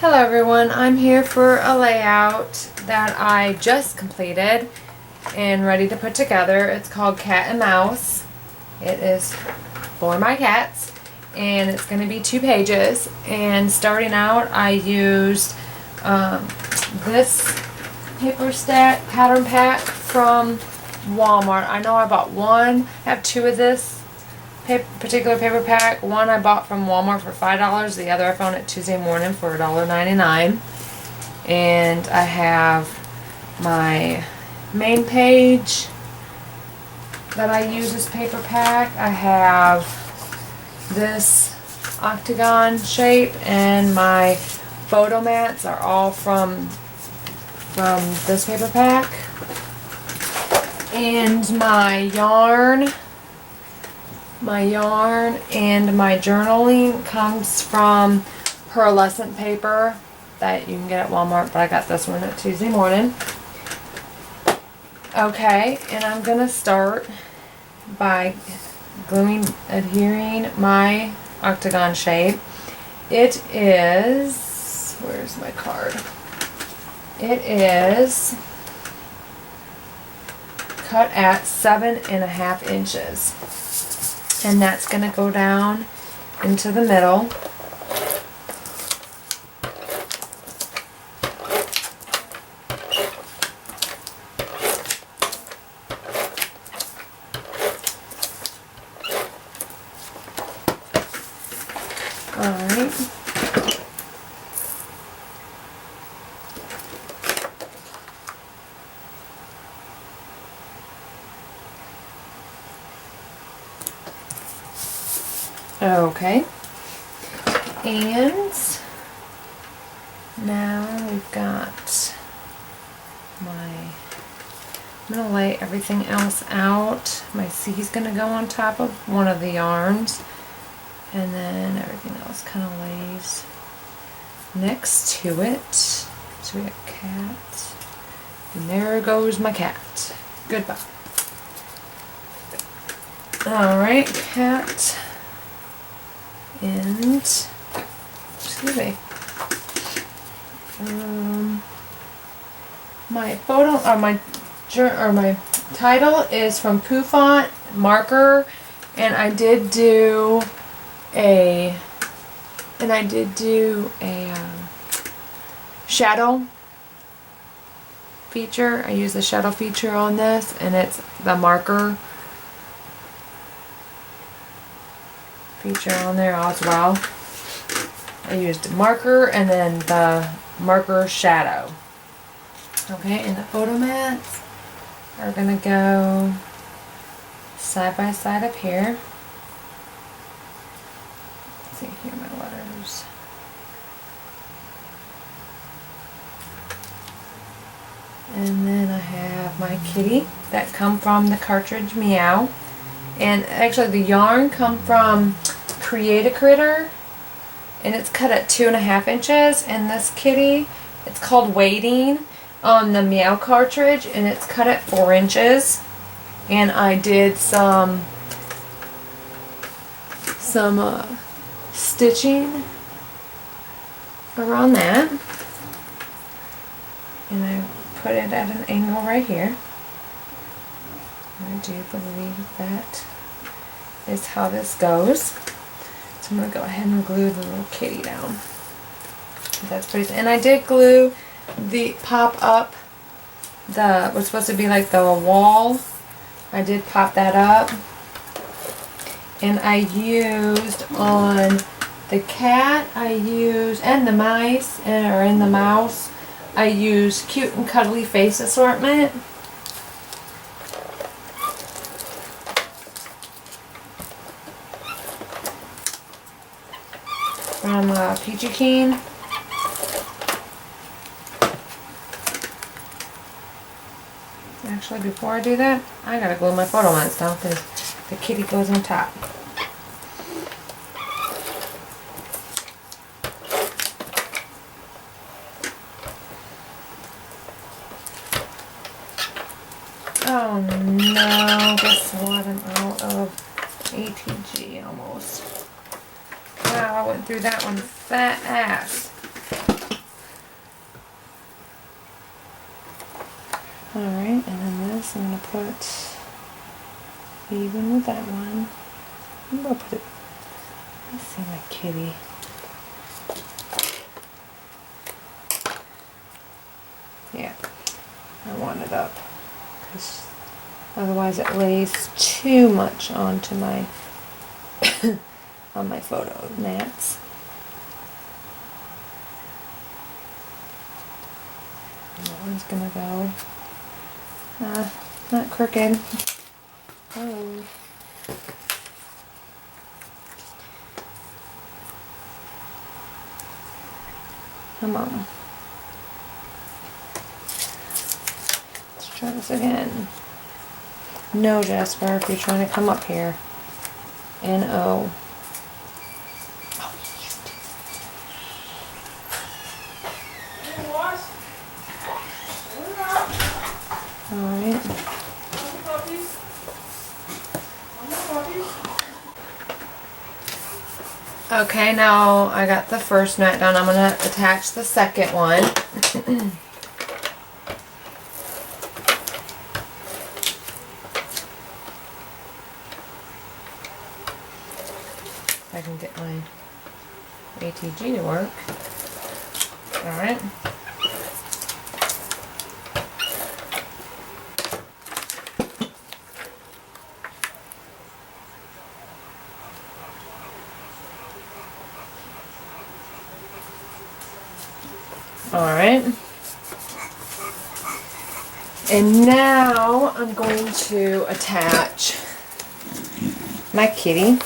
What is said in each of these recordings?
Hello everyone, I'm here for a layout that I just completed and ready to put together. It's called Cat and Mouse. It is for my cats and it's going to be 2 pages. And starting out I used this paper stack pattern pack from Walmart. I know I bought one. I have 2 of this particular paper pack. One I bought from Walmart for $5. The other I found at Tuesday Morning for $1.99. And I have my main page that I use as paper pack. I have this Octagon shape, and my photo mats are all from this paper pack. And my yarn and my journaling comes from pearlescent paper that you can get at Walmart, but I got this one at Tuesday Morning. Okay, and I'm gonna start by adhering my octagon shape. It is, where's my card? It is cut at 7.5 inches. And that's going to go down into the middle. Alright. Okay, and now we've got I'm going to lay everything else out. My C is going to go on top of one of the yarns, and then everything else kind of lays next to it. So we have cat, and there goes my cat. Goodbye. Alright, cat. And excuse me. My photo or my title is from Pooh Font marker, and I did do a shadow feature. I use the shadow feature on this, and it's the marker feature on there as well. I used marker and then the marker shadow. Okay, and the photo mats are gonna go side by side up here. Let's see here, my letters. And then I have my kitty that come from the cartridge Meow. And actually the yarn come from Create a Critter, and it's cut at 2.5 inches. And this kitty, it's called Waiting on the Meow cartridge, and it's cut at 4 inches. And I did some stitching around that, and I put it at an angle right here. I do believe that is how this goes. So I'm going to go ahead and glue the little kitty down. That's pretty. And I did glue the pop up, what's supposed to be like the wall. I did pop that up. And I used on the cat, and the mice, and the mouse, I used Cute and Cuddly Face Assortment. From Peachy Keen. Actually, before I do that, I gotta glue my photo lines down because the kitty goes on top. Oh no, guess what? I'm out of ATG almost. Wow, I went through that one fast. Alright, and then this I'm going to put even with that one. I'm going to put it, let's see my kitty. Yeah, I want it up, because otherwise it lays too much onto my, on my photo mats. That one's gonna go, not crooked. Oh. Come on. Let's try this again. No, Jasper, if you're trying to come up here. N-O. Oh, shoot. Alright. Okay, now I got the first knot done. I'm going to attach the second one. If I can get my ATG to work. Alright. Alright. And now I'm going to attach my kitty.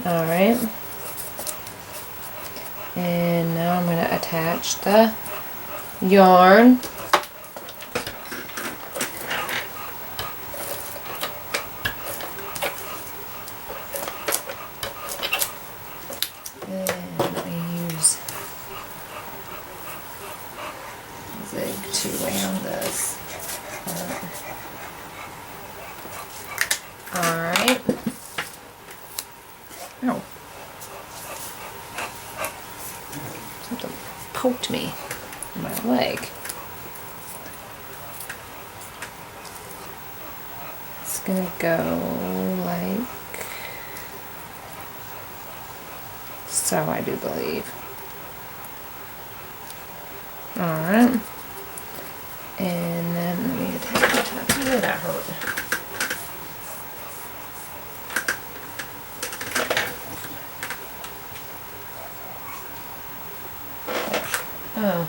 Alright. And now I'm going to attach the yarn. Alright. Oh. Something poked me in my leg. It's gonna go like so, I do believe. Alright. And then let me attach the top. Oh, that hurt. Oh.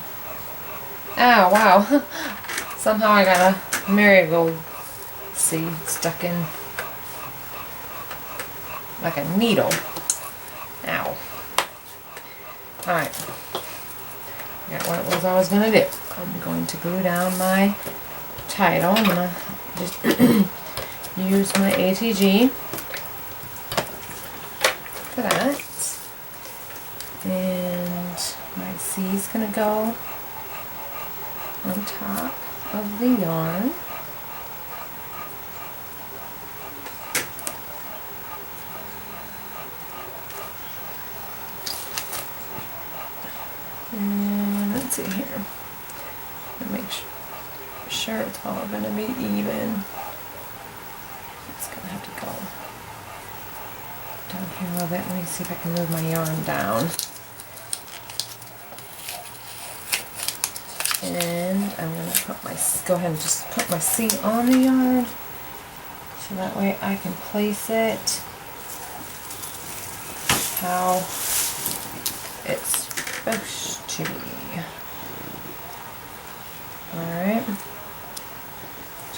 Ow, wow. Somehow I got a marigold seed stuck in like a needle. Ow. Alright. Got what it was I was going to do. I'm going to glue down my title. I'm going to just use my ATG for that. And my C is going to go on top of the yarn. And let's see here. Make sure it's all going to be even. It's going to have to go down here a little bit. Let me see if I can move my yarn down. And I'm going to put my, go ahead and just put my seat on the yarn, so that way I can place it how it's supposed to be. Alright,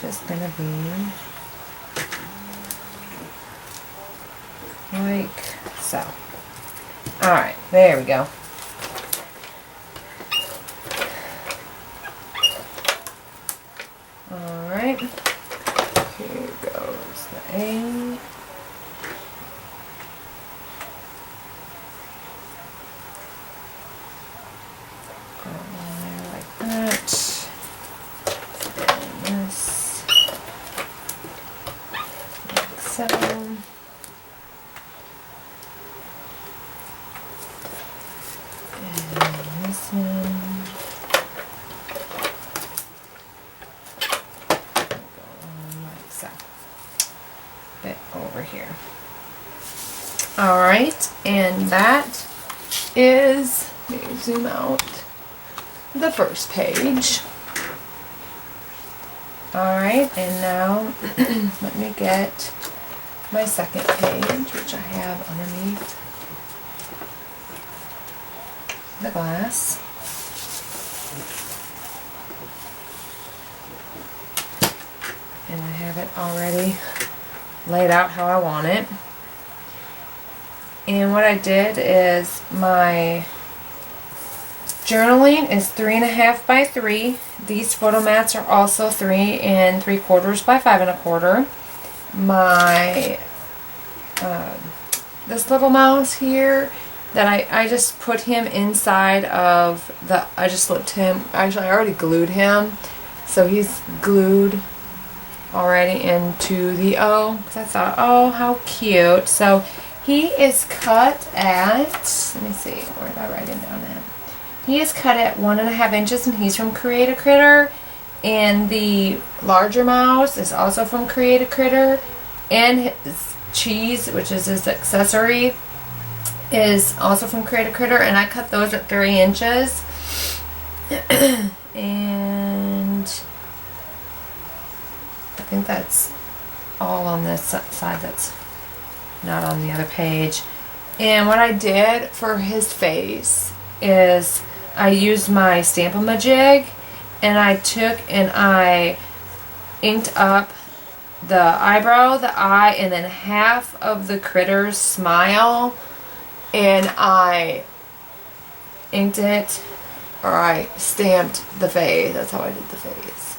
just going to be like so. Alright, there we go. Alright, here goes the A. Go on there like that. And this, like so. some. Go on like so. Bit over here. Alright, and that is, let me zoom out, the first page. Alright, and now let me get my second page, which I have underneath the glass. And I have it already laid out how I want it. And what I did is my journaling is 3.5 by 3. These photo mats are also 3 3/4 by 5 1/4. My this little mouse here that I just put him inside of the, I just slipped him, actually I already glued him, so he's glued already into the O, because I thought, oh how cute. So he is cut at, let me see, where did I write him down at? He is cut at 1.5 inches, and he's from Create a Critter. And the larger mouse is also from Create a Critter. And his cheese, which is his accessory, is also from Create a Critter. And I cut those at 3 inches. And I think that's all on this side. That's not on the other page. And what I did for his face is I used my Stamp-A-Majig, and I took and I inked up the eyebrow, the eye, and then half of the critter's smile, and I inked it, or I stamped the face. That's how I did the face.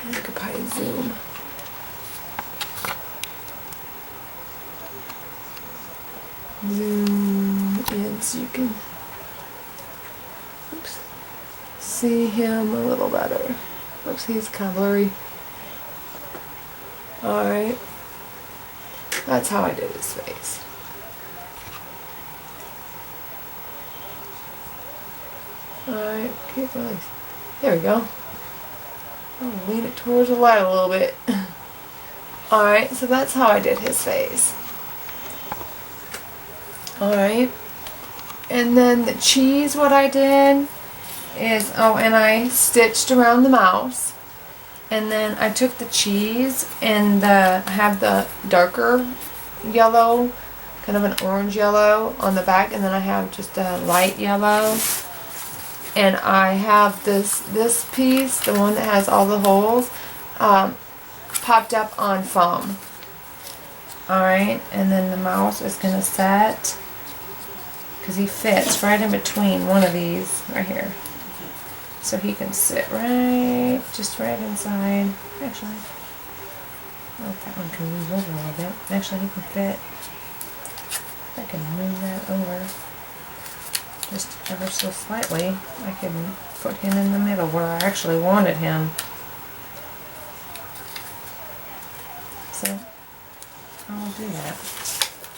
I could probably zoom. Zoom in so you can see him a little better. Oops, he's kind of blurry. Alright. That's how I did his face. Alright, keep going. There we go. I'll lean it towards the light a little bit. Alright, so that's how I did his face. Alright, and then the cheese, what I did is, oh, and I stitched around the mouse, and then I took the cheese and I have the darker yellow, kind of an orange yellow on the back, and then I have just a light yellow, and I have this piece, the one that has all the holes, popped up on foam. Alright, and then the mouse is going to set, because he fits right in between one of these right here. So he can sit right, just right inside. Actually, I hope that one can move over a little bit. Actually, he can fit. I can move that over just ever so slightly. I can put him in the middle where I actually wanted him. So I'll do that.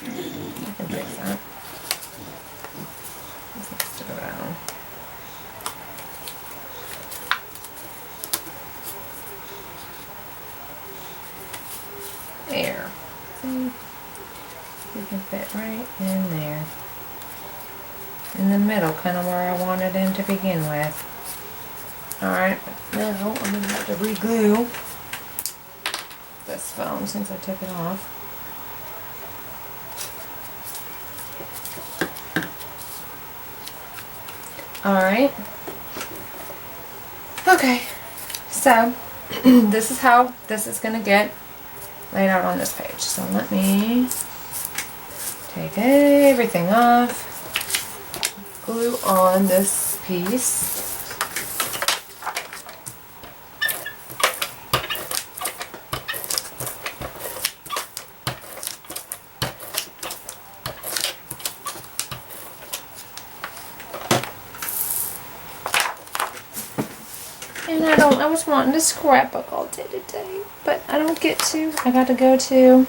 I can fix that. This needs to go down. There. See? You can fit right in there. In the middle, kind of where I wanted him to begin with. Alright, now I'm going to have to re-glue this foam since I took it off. Alright. Okay. So, this is how this is going to get laid out on this page. So let me take everything off. Glue on this piece. And I was wanting to scrapbook all day today, but I don't get to. I got to go to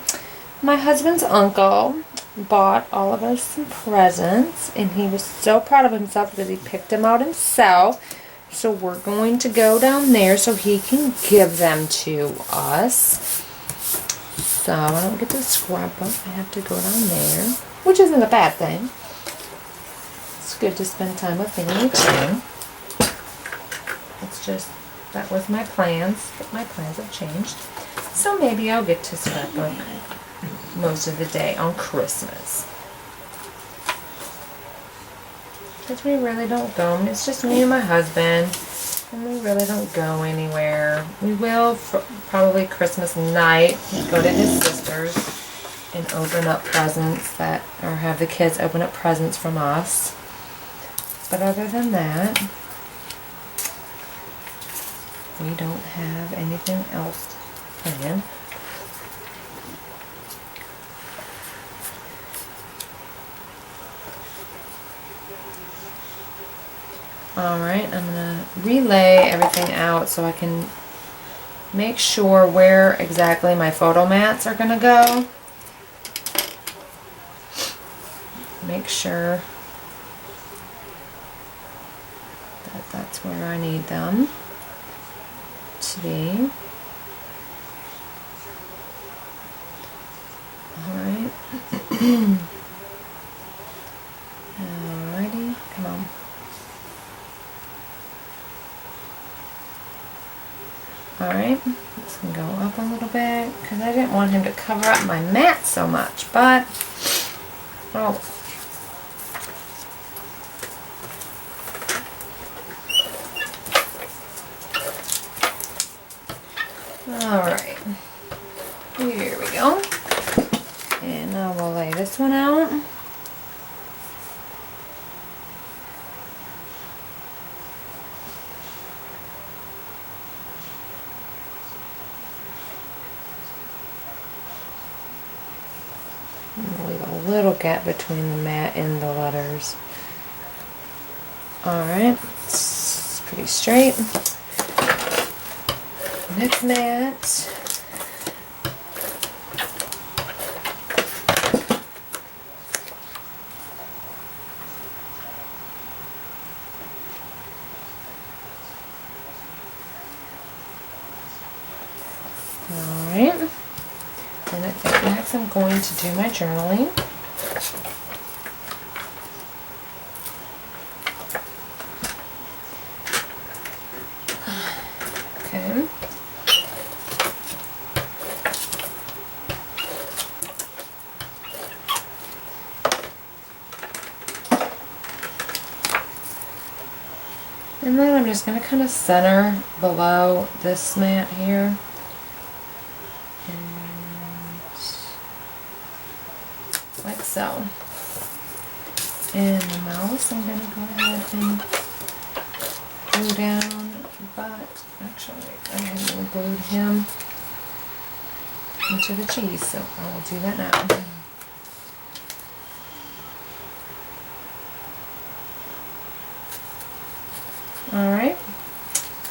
my husband's uncle, bought all of us some presents, and he was so proud of himself because he picked them out himself. So we're going to go down there so he can give them to us. So I don't get the scrapbook. I have to go down there, which isn't a bad thing. It's good to spend time with family too. It's just, that was my plans, but my plans have changed. So maybe I'll get to scrapbook most of the day on Christmas. Because we really don't go. It's just me and my husband, and we really don't go anywhere. We will probably Christmas night go to his sister's and open up presents or have the kids open up presents from us. But other than that, we don't have anything else planned. Alright, I'm going to relay everything out so I can make sure where exactly my photo mats are going to go. Make sure that that's where I need them to be. Alright. Alrighty, come on. Alright, this can go up a little bit because I didn't want him to cover up my mat so much, but oh. Alright, here we go. And now we'll lay this one out. Leave a little gap between the mat and the letters. Alright, it's pretty straight. Next mat. Alright. And I think next I'm going to do my journaling. Okay. And then I'm just going to kind of center below this mat here. Like so. And the mouse I'm going to go ahead and glue down, but actually I haven't glued him into the cheese, so I will do that now. Alright,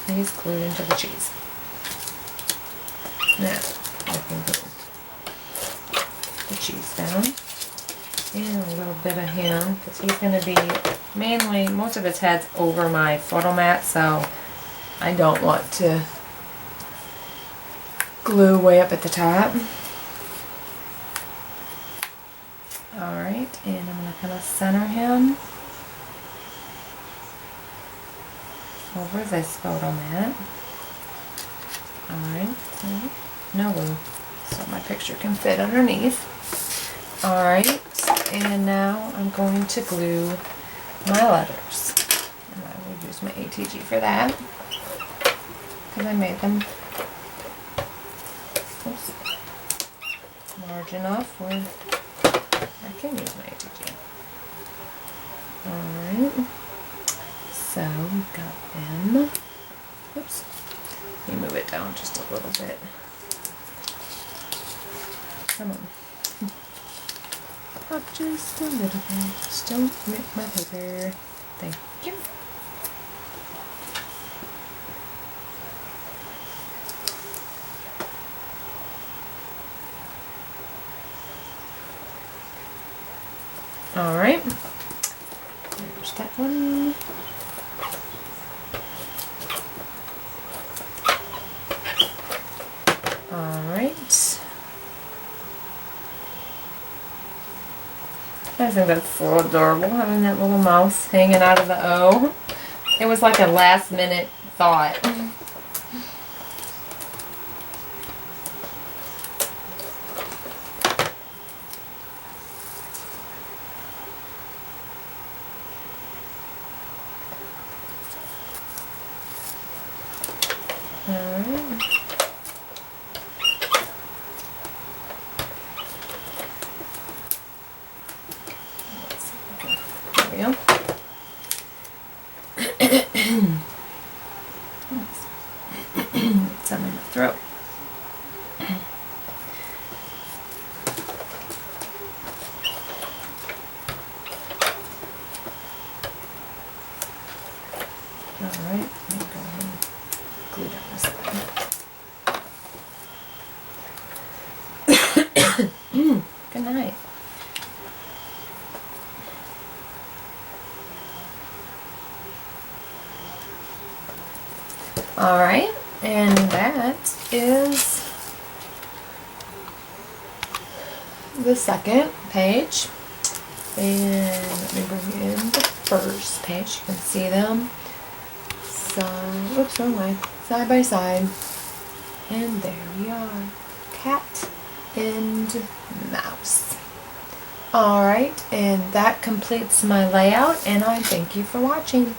he's glued into the cheese. Now I can glue the cheese down. And a little bit of him, because he's going to be mainly, most of his head's over my photo mat, so I don't want to glue way up at the top. Alright, and I'm going to kind of center him over this photo mat. Alright, so no glue, so my picture can fit underneath. Alright, and now I'm going to glue my letters. And I will use my ATG for that, because I made them large enough where I can use my ATG. Alright, so we've got them. Oops, let me move it down just a little bit. Come on. Up just a little bit. Just don't rip my paper. Thank you. Alright. There's that one. Alright. I think that's so adorable, having that little mouse hanging out of the O. It was like a last minute thought. Alright. There we go. Some in my throat. Alright, I'm going to go ahead and glue down this one. Good night. Alright, and that is the second page. And let me bring in the first page. You can see them oops, wrong way. Side by side. And there we are. Cat and mouse. Alright, and that completes my layout, and I thank you for watching.